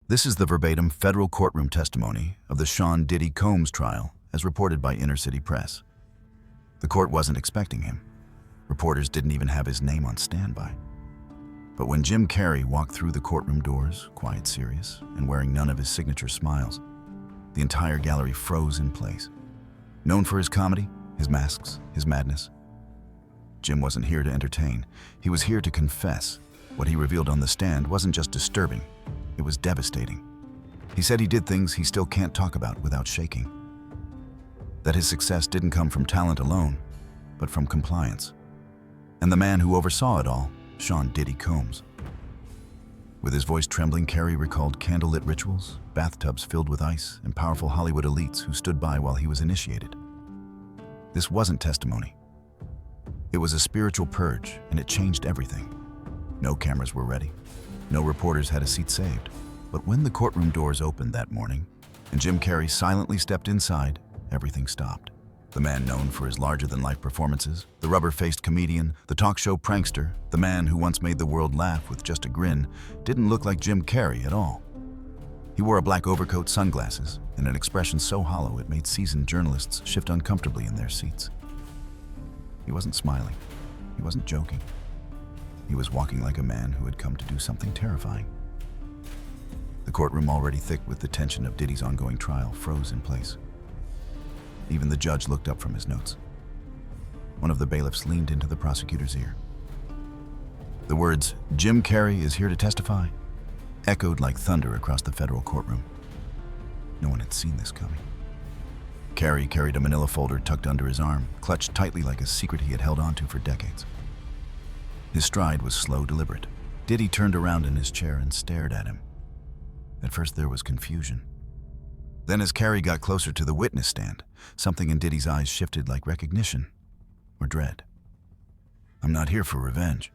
This is the verbatim federal courtroom testimony of the Sean Diddy Combs trial as reported by Inner City Press. The court wasn't expecting him. Reporters didn't even have his name on standby. But when Jim Carrey walked through the courtroom doors, quiet, serious, and wearing none of his signature smiles, the entire gallery froze in place. Known for his comedy, his masks, his madness, Jim wasn't here to entertain. He was here to confess. What he revealed on the stand wasn't just disturbing, it was devastating. He said he did things he still can't talk about without shaking. That his success didn't come from talent alone, but from compliance. And the man who oversaw it all, Sean Diddy Combs. With his voice trembling, Carrey recalled candlelit rituals, bathtubs filled with ice, and powerful Hollywood elites who stood by while he was initiated. This wasn't testimony. It was a spiritual purge, and it changed everything. No cameras were ready. No reporters had a seat saved. But when the courtroom doors opened that morning, and Jim Carrey silently stepped inside, everything stopped. The man known for his larger-than-life performances, the rubber-faced comedian, the talk show prankster, the man who once made the world laugh with just a grin, didn't look like Jim Carrey at all. He wore a black overcoat, sunglasses, and an expression so hollow it made seasoned journalists shift uncomfortably in their seats. He wasn't smiling. He wasn't joking. He was walking like a man who had come to do something terrifying. The courtroom, already thick with the tension of Diddy's ongoing trial, froze in place. Even the judge looked up from his notes. One of the bailiffs leaned into the prosecutor's ear. The words, "Jim Carrey is here to testify," echoed like thunder across the federal courtroom. No one had seen this coming. Carrey carried a manila folder tucked under his arm, clutched tightly like a secret he had held onto for decades. His stride was slow, deliberate. Diddy turned around in his chair and stared at him. At first there was confusion. Then as Carrey got closer to the witness stand, something in Diddy's eyes shifted like recognition or dread. "I'm not here for revenge,"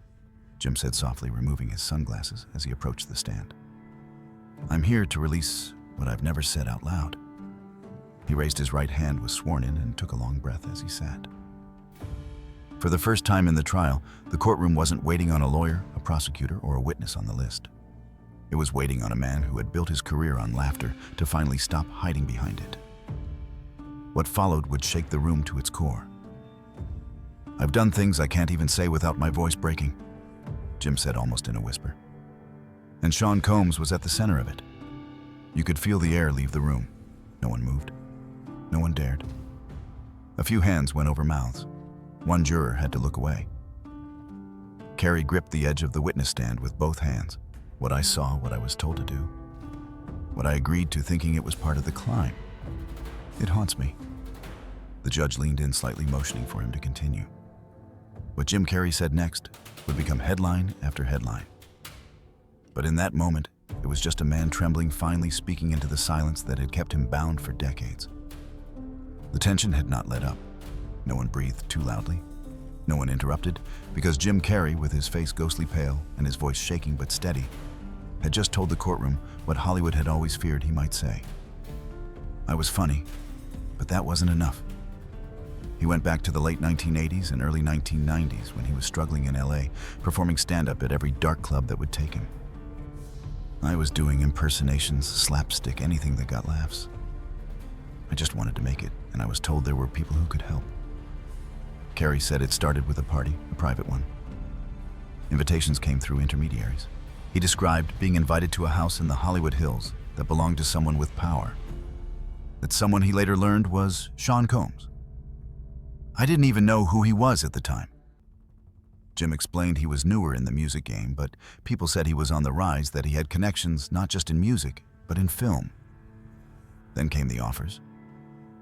Jim said softly, removing his sunglasses as he approached the stand. "I'm here to release what I've never said out loud." He raised his right hand, was sworn in, and took a long breath as he sat. For the first time in the trial, the courtroom wasn't waiting on a lawyer, a prosecutor, or a witness on the list. It was waiting on a man who had built his career on laughter to finally stop hiding behind it. What followed would shake the room to its core. "I've done things I can't even say without my voice breaking," Jim said almost in a whisper. And Sean Combs was at the center of it. You could feel the air leave the room. No one moved. No one dared. A few hands went over mouths. One juror had to look away. Carrey gripped the edge of the witness stand with both hands. "What I saw, what I was told to do. What I agreed to, thinking it was part of the climb. It haunts me." The judge leaned in slightly, motioning for him to continue. What Jim Carrey said next would become headline after headline. But in that moment, it was just a man trembling, finally speaking into the silence that had kept him bound for decades. The tension had not let up. No one breathed too loudly. No one interrupted, because Jim Carrey, with his face ghostly pale and his voice shaking but steady, had just told the courtroom what Hollywood had always feared he might say. "I was funny, but that wasn't enough." He went back to the late 1980s and early 1990s when he was struggling in LA, performing stand-up at every dark club that would take him. "I was doing impersonations, slapstick, anything that got laughs. I just wanted to make it, and I was told there were people who could help." Carrey said it started with a party, a private one. Invitations came through intermediaries. He described being invited to a house in the Hollywood Hills that belonged to someone with power. That someone he later learned was Sean Combs. "I didn't even know who he was at the time." Jim explained he was newer in the music game, but people said he was on the rise, that he had connections not just in music, but in film. Then came the offers.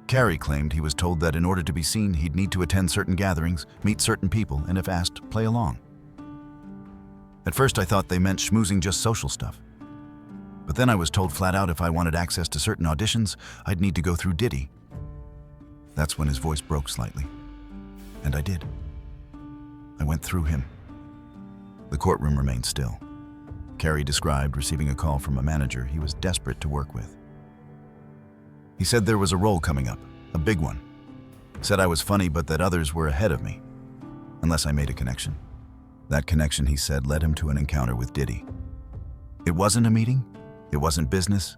Carrey claimed he was told that in order to be seen, he'd need to attend certain gatherings, meet certain people, and if asked, play along. "At first I thought they meant schmoozing, just social stuff. But then I was told flat out if I wanted access to certain auditions, I'd need to go through Diddy." That's when his voice broke slightly. "And I did. I went through him." The courtroom remained still. Carrey described receiving a call from a manager he was desperate to work with. He said there was a role coming up, a big one. Said I was funny, but that others were ahead of me, unless I made a connection. That connection, he said, led him to an encounter with Diddy. It wasn't a meeting, It wasn't business.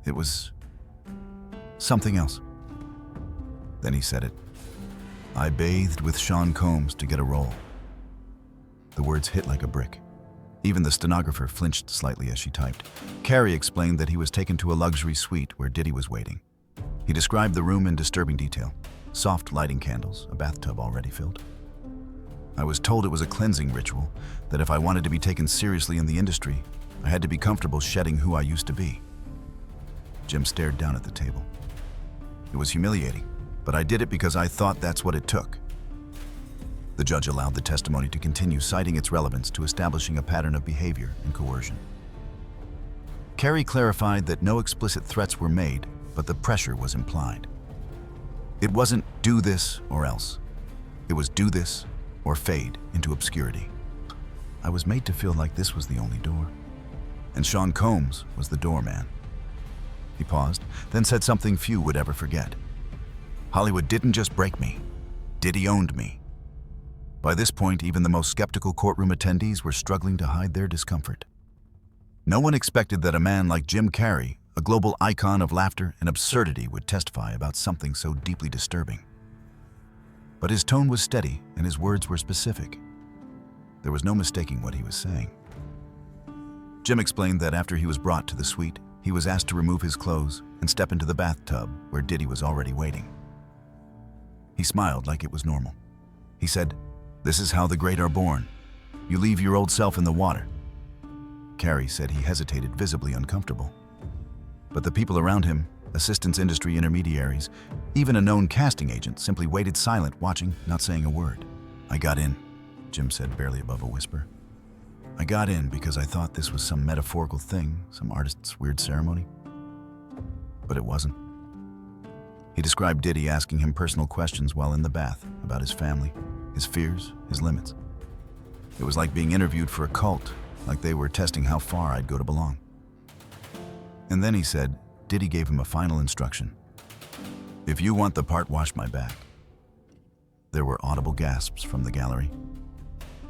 It was something else. Then he said it. I bathed with Sean Combs to get a role. The words hit like a brick. Even the stenographer flinched slightly as she typed. Carrey explained that he was taken to a luxury suite where Diddy was waiting. He described the room in disturbing detail. Soft lighting candles, a bathtub already filled. I was told it was a cleansing ritual, that if I wanted to be taken seriously in the industry, I had to be comfortable shedding who I used to be. Jim stared down at the table. It was humiliating, but I did it because I thought that's what it took. The judge allowed the testimony to continue, citing its relevance to establishing a pattern of behavior and coercion. Carrey clarified that no explicit threats were made, but the pressure was implied. It wasn't do this or else. It was do this or fade into obscurity. I was made to feel like this was the only door. And Sean Combs was the doorman. He paused, then said something few would ever forget. Hollywood didn't just break me. Diddy owned me. By this point, even the most skeptical courtroom attendees were struggling to hide their discomfort. No one expected that a man like Jim Carrey, a global icon of laughter and absurdity, would testify about something so deeply disturbing. But his tone was steady and his words were specific. There was no mistaking what he was saying. Jim explained that after he was brought to the suite, he was asked to remove his clothes and step into the bathtub where Diddy was already waiting. He smiled like it was normal. He said, "This is how the great are born. You leave your old self in the water." Carrey said he hesitated, visibly uncomfortable. But the people around him, assistants, industry intermediaries, even a known casting agent, simply waited silent, watching, not saying a word. "I got in," Jim said, barely above a whisper. "I got in because I thought this was some metaphorical thing, some artist's weird ceremony." But it wasn't. He described Diddy asking him personal questions while in the bath about his family, his fears, his limits. It was like being interviewed for a cult, like they were testing how far I'd go to belong. And then he said, Diddy gave him a final instruction. "If you want the part, wash my back." There were audible gasps from the gallery.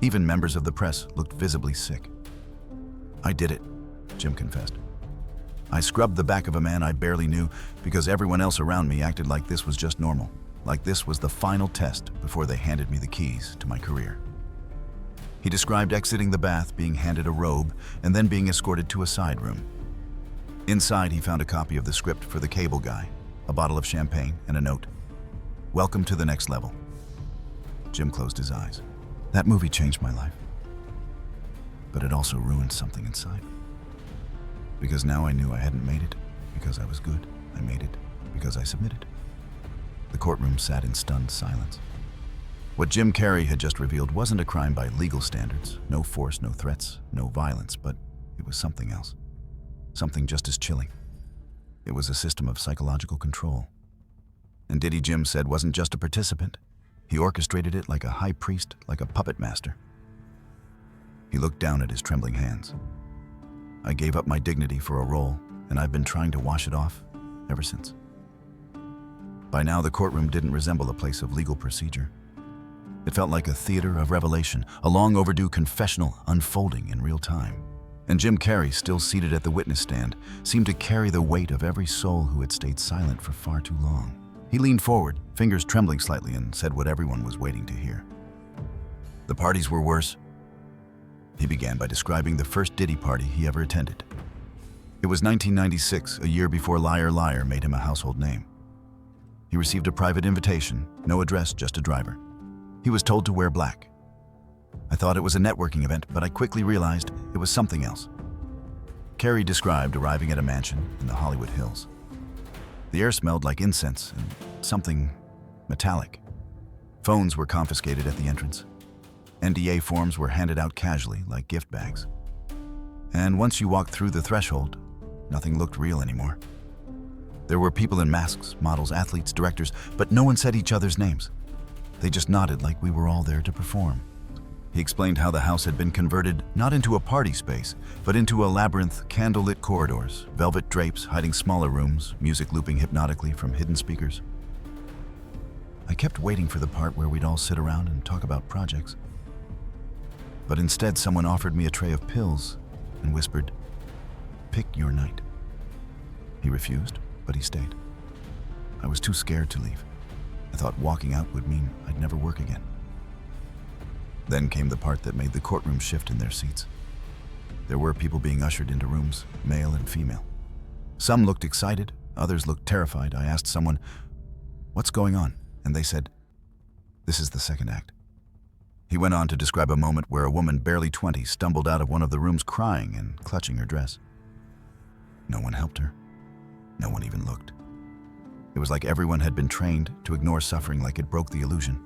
Even members of the press looked visibly sick. "I did it," Jim confessed. "I scrubbed the back of a man I barely knew because everyone else around me acted like this was just normal, like this was the final test before they handed me the keys to my career." He described exiting the bath, being handed a robe, and then being escorted to a side room. Inside, he found a copy of the script for The Cable Guy, a bottle of champagne, and a note. "Welcome to the next level." Jim closed his eyes. That movie changed my life. But it also ruined something inside. Because now I knew I hadn't made it because I was good. I made it because I submitted. The courtroom sat in stunned silence. What Jim Carrey had just revealed wasn't a crime by legal standards. No force, no threats, no violence, but it was something else. Something just as chilling. It was a system of psychological control. And Diddy, Jim said, wasn't just a participant. He orchestrated it like a high priest, like a puppet master. He looked down at his trembling hands. "I gave up my dignity for a role, and I've been trying to wash it off ever since." By now, the courtroom didn't resemble a place of legal procedure. It felt like a theater of revelation, a long overdue confessional unfolding in real time. And Jim Carrey, still seated at the witness stand, seemed to carry the weight of every soul who had stayed silent for far too long. He leaned forward, fingers trembling slightly, and said what everyone was waiting to hear. "The parties were worse." He began by describing the first Diddy party he ever attended. It was 1996, a year before Liar Liar made him a household name. He received a private invitation, no address, just a driver. He was told to wear black. I thought it was a networking event, but I quickly realized it was something else. Carrey described arriving at a mansion in the Hollywood Hills. The air smelled like incense and something metallic. Phones were confiscated at the entrance. NDA forms were handed out casually, like gift bags. And once you walked through the threshold, nothing looked real anymore. There were people in masks, models, athletes, directors, but no one said each other's names. They just nodded like we were all there to perform. He explained how the house had been converted not into a party space, but into a labyrinth, candlelit corridors, velvet drapes hiding smaller rooms, music looping hypnotically from hidden speakers. I kept waiting for the part where we'd all sit around and talk about projects. But instead, someone offered me a tray of pills and whispered, depict your night. He refused, but he stayed. I was too scared to leave. I thought walking out would mean I'd never work again. Then came the part that made the courtroom shift in their seats. There were people being ushered into rooms, male and female. Some looked excited, others looked terrified. I asked someone, "What's going on?" And they said, "This is the second act." He went on to describe a moment where a woman barely 20 stumbled out of one of the rooms crying and clutching her dress. No one helped her. No one even looked. It was like everyone had been trained to ignore suffering like it broke the illusion.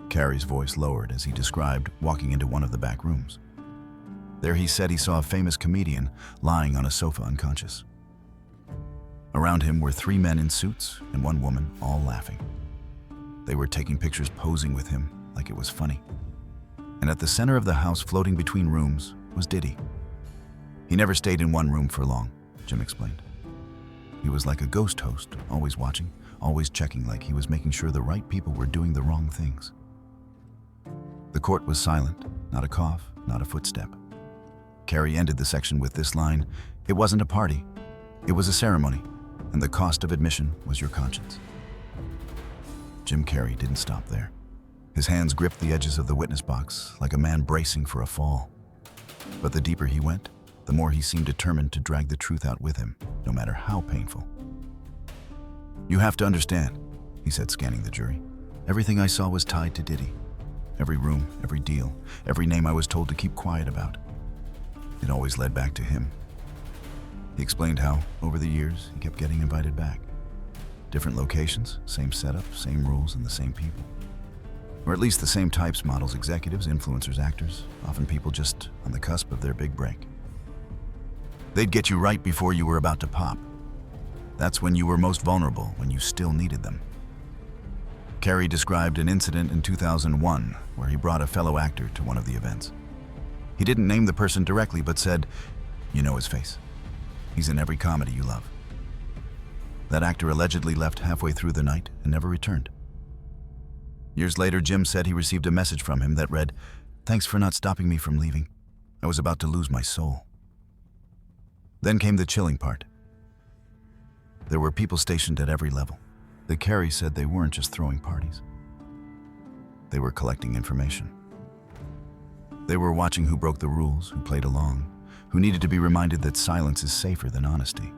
Carrey's voice lowered as he described walking into one of the back rooms. There he said he saw a famous comedian lying on a sofa unconscious. Around him were 3 men in suits and 1 woman, all laughing. They were taking pictures posing with him like it was funny. And at the center of the house, floating between rooms, was Diddy. He never stayed in one room for long, Jim explained. He was like a ghost host, always watching, always checking, like he was making sure the right people were doing the wrong things. The court was silent, not a cough, not a footstep. Carrey ended the section with this line, "It wasn't a party, it was a ceremony, and the cost of admission was your conscience." Jim Carrey didn't stop there. His hands gripped the edges of the witness box like a man bracing for a fall. But the deeper he went, the more he seemed determined to drag the truth out with him, no matter how painful. "You have to understand," he said, scanning the jury. "Everything I saw was tied to Diddy. Every room, every deal, every name I was told to keep quiet about. It always led back to him." He explained how, over the years, he kept getting invited back. Different locations, same setup, same rules, and the same people. Or at least the same types: models, executives, influencers, actors, often people just on the cusp of their big break. They'd get you right before you were about to pop. That's when you were most vulnerable, when you still needed them. Carrey described an incident in 2001 where he brought a fellow actor to one of the events. He didn't name the person directly, but said, "You know his face. He's in every comedy you love." That actor allegedly left halfway through the night and never returned. Years later, Jim said he received a message from him that read, "Thanks for not stopping me from leaving. I was about to lose my soul." Then came the chilling part. There were people stationed at every level. The Carrey said they weren't just throwing parties. They were collecting information. They were watching who broke the rules, who played along, who needed to be reminded that silence is safer than honesty.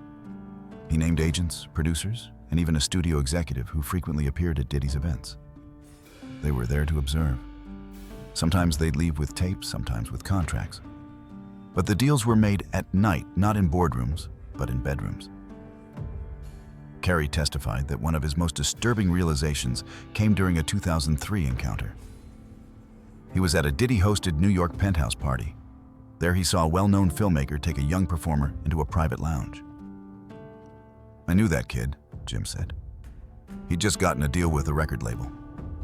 He named agents, producers, and even a studio executive who frequently appeared at Diddy's events. They were there to observe. Sometimes they'd leave with tapes, sometimes with contracts. But the deals were made at night, not in boardrooms, but in bedrooms. Carrey testified that one of his most disturbing realizations came during a 2003 encounter. He was at a Diddy-hosted New York penthouse party. There he saw a well-known filmmaker take a young performer into a private lounge. "I knew that kid," Jim said. "He'd just gotten a deal with a record label.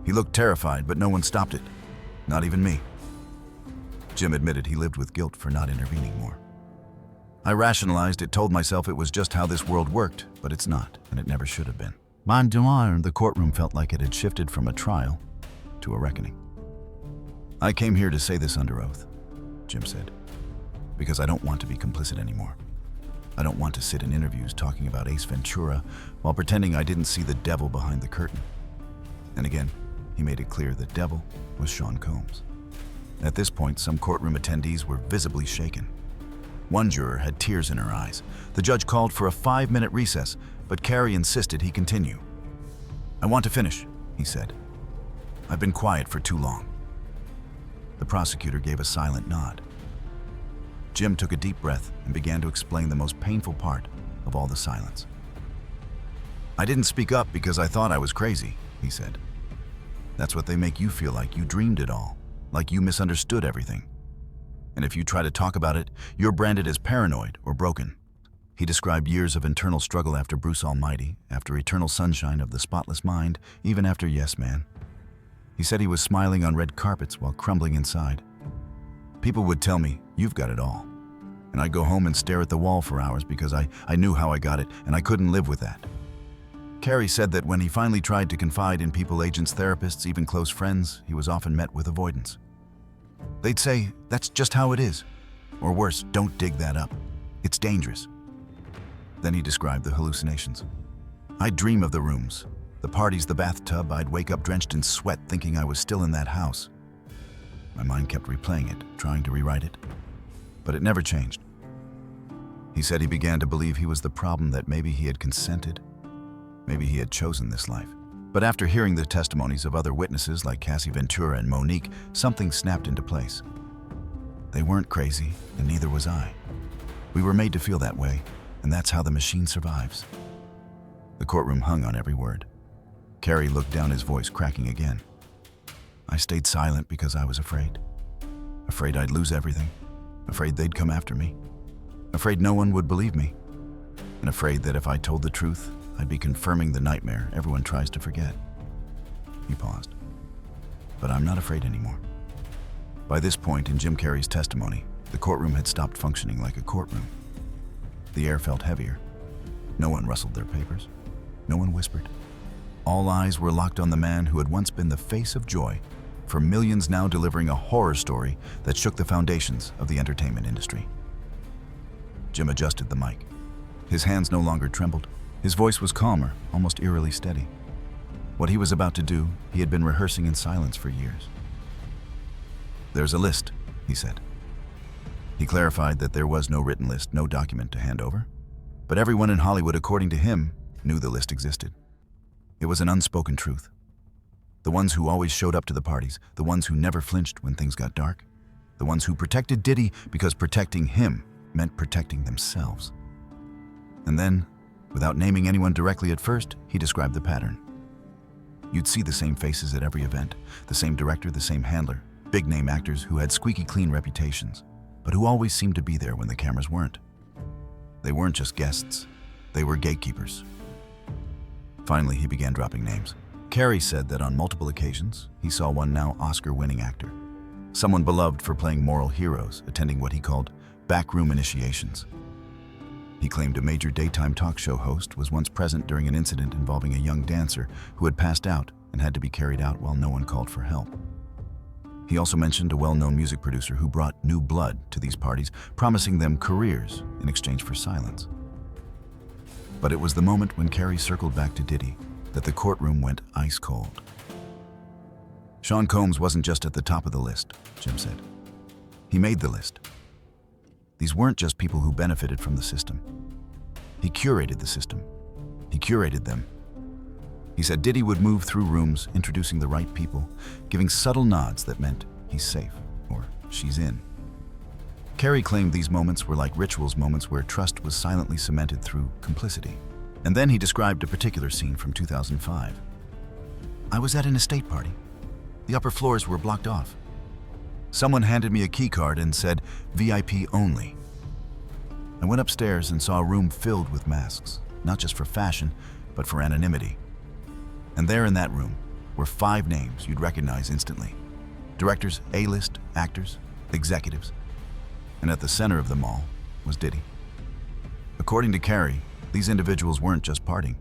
He looked terrified, but no one stopped it. Not even me." Jim admitted he lived with guilt for not intervening more. "I rationalized it, told myself it was just how this world worked, but it's not, and it never should have been." The courtroom felt like it had shifted from a trial to a reckoning. "I came here to say this under oath," Jim said, "because I don't want to be complicit anymore. I don't want to sit in interviews talking about Ace Ventura while pretending I didn't see the devil behind the curtain." And again, he made it clear the devil was Sean Combs. At this point, some courtroom attendees were visibly shaken. One juror had tears in her eyes. The judge called for a 5-minute recess, but Carrey insisted he continue. "I want to finish," he said. "I've been quiet for too long." The prosecutor gave a silent nod. Jim took a deep breath and began to explain the most painful part of all the silence. "I didn't speak up because I thought I was crazy," he said. "That's what they make you feel, like you dreamed it all, like you misunderstood everything. And if you try to talk about it, you're branded as paranoid or broken." He described years of internal struggle after Bruce Almighty, after Eternal Sunshine of the Spotless Mind, even after Yes Man. He said he was smiling on red carpets while crumbling inside. "People would tell me, 'You've got it all.' And I'd go home and stare at the wall for hours because I knew how I got it, and I couldn't live with that." Carrey said that when he finally tried to confide in people, agents, therapists, even close friends, he was often met with avoidance. They'd say, "That's just how it is." Or worse, "Don't dig that up. It's dangerous." Then he described the hallucinations. "I'd dream of the rooms, the parties, the bathtub. I'd wake up drenched in sweat thinking I was still in that house. My mind kept replaying it, trying to rewrite it. But it never changed." He said he began to believe he was the problem, that maybe he had consented. Maybe he had chosen this life. But after hearing the testimonies of other witnesses like Cassie Ventura and Monique, something snapped into place. They weren't crazy, and neither was I. We were made to feel that way, and that's how the machine survives. The courtroom hung on every word. Carrey looked down, his voice cracking again. I stayed silent because I was afraid. Afraid I'd lose everything. Afraid they'd come after me. Afraid no one would believe me. And afraid that if I told the truth, I'd be confirming the nightmare everyone tries to forget. He paused. But I'm not afraid anymore. By this point in Jim Carrey's testimony, the courtroom had stopped functioning like a courtroom. The air felt heavier. No one rustled their papers. No one whispered. All eyes were locked on the man who had once been the face of joy for millions, now delivering a horror story that shook the foundations of the entertainment industry. Jim adjusted the mic. His hands no longer trembled. His voice was calmer, almost eerily steady. What he was about to do, he had been rehearsing in silence for years. There's a list, he said. He clarified that there was no written list, no document to hand over. But everyone in Hollywood, according to him, knew the list existed. It was an unspoken truth. The ones who always showed up to the parties, the ones who never flinched when things got dark, the ones who protected Diddy because protecting him meant protecting themselves. And then, without naming anyone directly at first, he described the pattern. You'd see the same faces at every event, the same director, the same handler, big-name actors who had squeaky clean reputations, but who always seemed to be there when the cameras weren't. They weren't just guests, they were gatekeepers. Finally, he began dropping names. Carrey said that on multiple occasions, he saw one now Oscar-winning actor, someone beloved for playing moral heroes, attending what he called backroom initiations. He claimed a major daytime talk show host was once present during an incident involving a young dancer who had passed out and had to be carried out while no one called for help. He also mentioned a well-known music producer who brought new blood to these parties, promising them careers in exchange for silence. But it was the moment when Carrey circled back to Diddy that the courtroom went ice cold. Sean Combs wasn't just at the top of the list, Jim said. He made the list. These weren't just people who benefited from the system. He curated the system. He curated them. He said Diddy would move through rooms, introducing the right people, giving subtle nods that meant he's safe or she's in. Carrey claimed these moments were like rituals, moments where trust was silently cemented through complicity. And then he described a particular scene from 2005. I was at an estate party. The upper floors were blocked off. Someone handed me a key card and said, VIP only. I went upstairs and saw a room filled with masks, not just for fashion, but for anonymity. And there in that room were 5 names you'd recognize instantly. Directors, A-list, actors, executives. And at the center of them all was Diddy. According to Carrey, these individuals weren't just partying.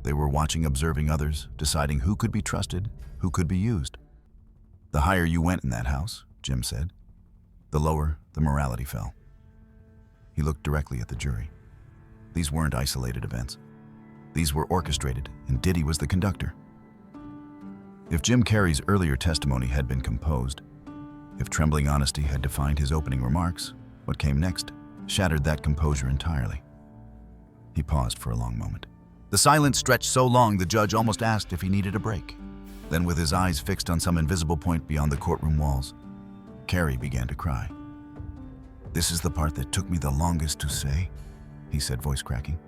They were watching, observing others, deciding who could be trusted, who could be used. The higher you went in that house, Jim said, the lower the morality fell. He looked directly at the jury. These weren't isolated events. These were orchestrated, and Diddy was the conductor. If Jim Carrey's earlier testimony had been composed, if trembling honesty had defined his opening remarks, what came next shattered that composure entirely. He paused for a long moment. The silence stretched so long the judge almost asked if he needed a break. Then, with his eyes fixed on some invisible point beyond the courtroom walls, Carrey began to cry. This is the part that took me the longest to say, he said, voice cracking.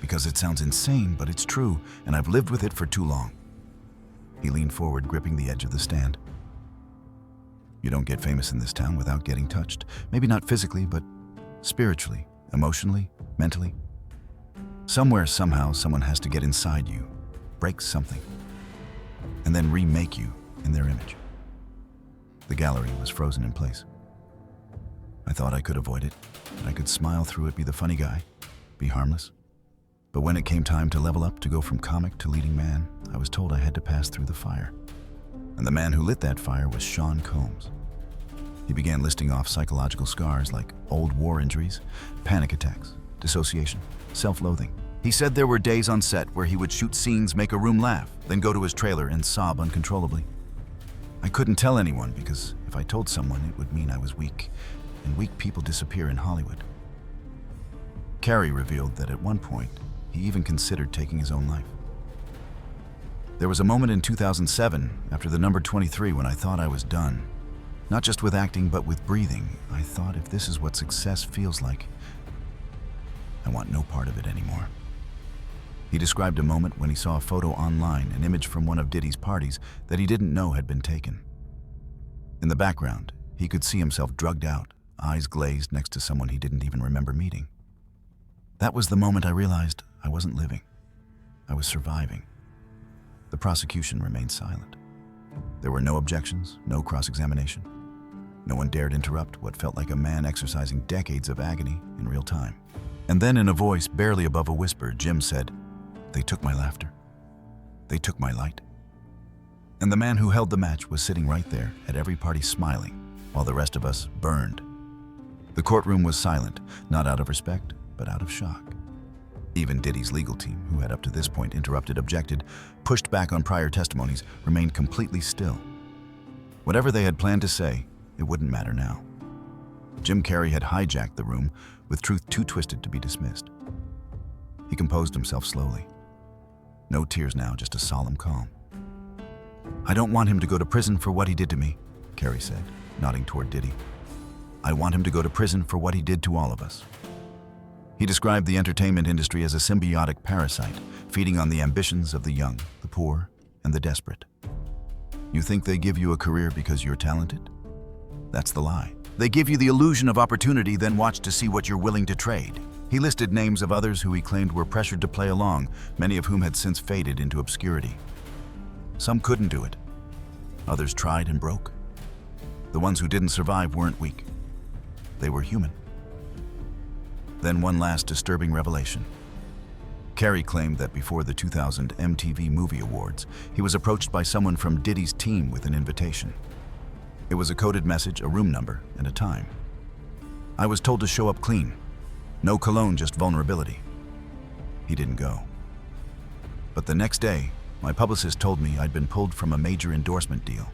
Because it sounds insane, but it's true, and I've lived with it for too long. He leaned forward, gripping the edge of the stand. You don't get famous in this town without getting touched. Maybe not physically, but spiritually, emotionally, mentally. Somewhere, somehow, someone has to get inside you, break something, and then remake you in their image. The gallery was frozen in place. I thought I could avoid it, that I could smile through it, be the funny guy, be harmless. But when it came time to level up, to go from comic to leading man, I was told I had to pass through the fire. And the man who lit that fire was Sean Combs. He began listing off psychological scars like old war injuries, panic attacks, dissociation, self-loathing. He said there were days on set where he would shoot scenes, make a room laugh, then go to his trailer and sob uncontrollably. I couldn't tell anyone because if I told someone, it would mean I was weak, and weak people disappear in Hollywood. Carrey revealed that at one point, he even considered taking his own life. There was a moment in 2007, after the number 23, when I thought I was done. Not just with acting, but with breathing. I thought, if this is what success feels like, I want no part of it anymore. He described a moment when he saw a photo online, an image from one of Diddy's parties that he didn't know had been taken. In the background, he could see himself drugged out, eyes glazed next to someone he didn't even remember meeting. That was the moment I realized I wasn't living. I was surviving. The prosecution remained silent. There were no objections, no cross-examination. No one dared interrupt what felt like a man exercising decades of agony in real time. And then, in a voice barely above a whisper, Jim said, "They took my laughter. They took my light." And the man who held the match was sitting right there at every party smiling, while the rest of us burned. The courtroom was silent, not out of respect, but out of shock. Even Diddy's legal team, who had up to this point interrupted, objected, pushed back on prior testimonies, remained completely still. Whatever they had planned to say, it wouldn't matter now. Jim Carrey had hijacked the room, with truth too twisted to be dismissed. He composed himself slowly. No tears now, just a solemn calm. "I don't want him to go to prison for what he did to me," Carrey said, nodding toward Diddy. "I want him to go to prison for what he did to all of us." He described the entertainment industry as a symbiotic parasite, feeding on the ambitions of the young, the poor, and the desperate. You think they give you a career because you're talented? That's the lie. They give you the illusion of opportunity, then watch to see what you're willing to trade. He listed names of others who he claimed were pressured to play along, many of whom had since faded into obscurity. Some couldn't do it. Others tried and broke. The ones who didn't survive weren't weak. They were human. Then one last disturbing revelation. Carrey claimed that before the 2000 MTV Movie Awards, he was approached by someone from Diddy's team with an invitation. It was a coded message, a room number, and a time. "I was told to show up clean. No cologne, just vulnerability." He didn't go. But the next day, my publicist told me I'd been pulled from a major endorsement deal.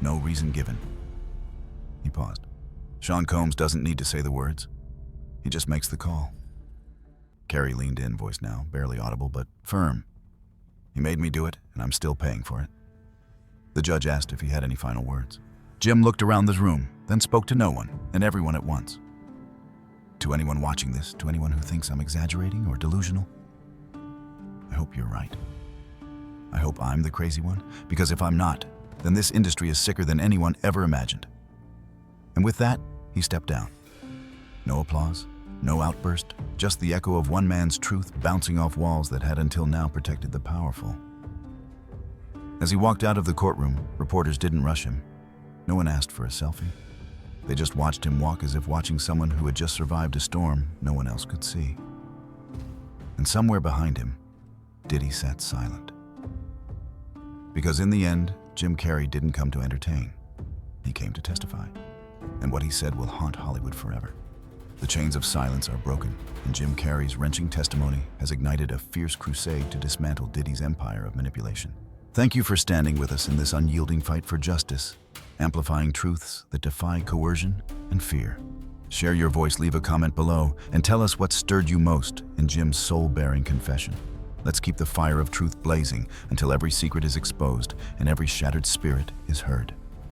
No reason given. He paused. Sean Combs doesn't need to say the words. He just makes the call. Carrey leaned in, voice now barely audible but firm. "He made me do it, and I'm still paying for it." The judge asked if he had any final words. Jim looked around the room, then spoke to no one and everyone at once. "To anyone watching this, to anyone who thinks I'm exaggerating or delusional, I hope you're right. I hope I'm the crazy one, because if I'm not, then this industry is sicker than anyone ever imagined." And with that, he stepped down. No applause, no outburst, just the echo of one man's truth bouncing off walls that had until now protected the powerful. As he walked out of the courtroom, reporters didn't rush him. No one asked for a selfie. They just watched him walk as if watching someone who had just survived a storm no one else could see. And somewhere behind him, Diddy sat silent. Because in the end, Jim Carrey didn't come to entertain. He came to testify. And what he said will haunt Hollywood forever. The chains of silence are broken, and Jim Carrey's wrenching testimony has ignited a fierce crusade to dismantle Diddy's empire of manipulation. Thank you for standing with us in this unyielding fight for justice, amplifying truths that defy coercion and fear. Share your voice, leave a comment below, and tell us what stirred you most in Jim's soul-bearing confession. Let's keep the fire of truth blazing until every secret is exposed and every shattered spirit is heard.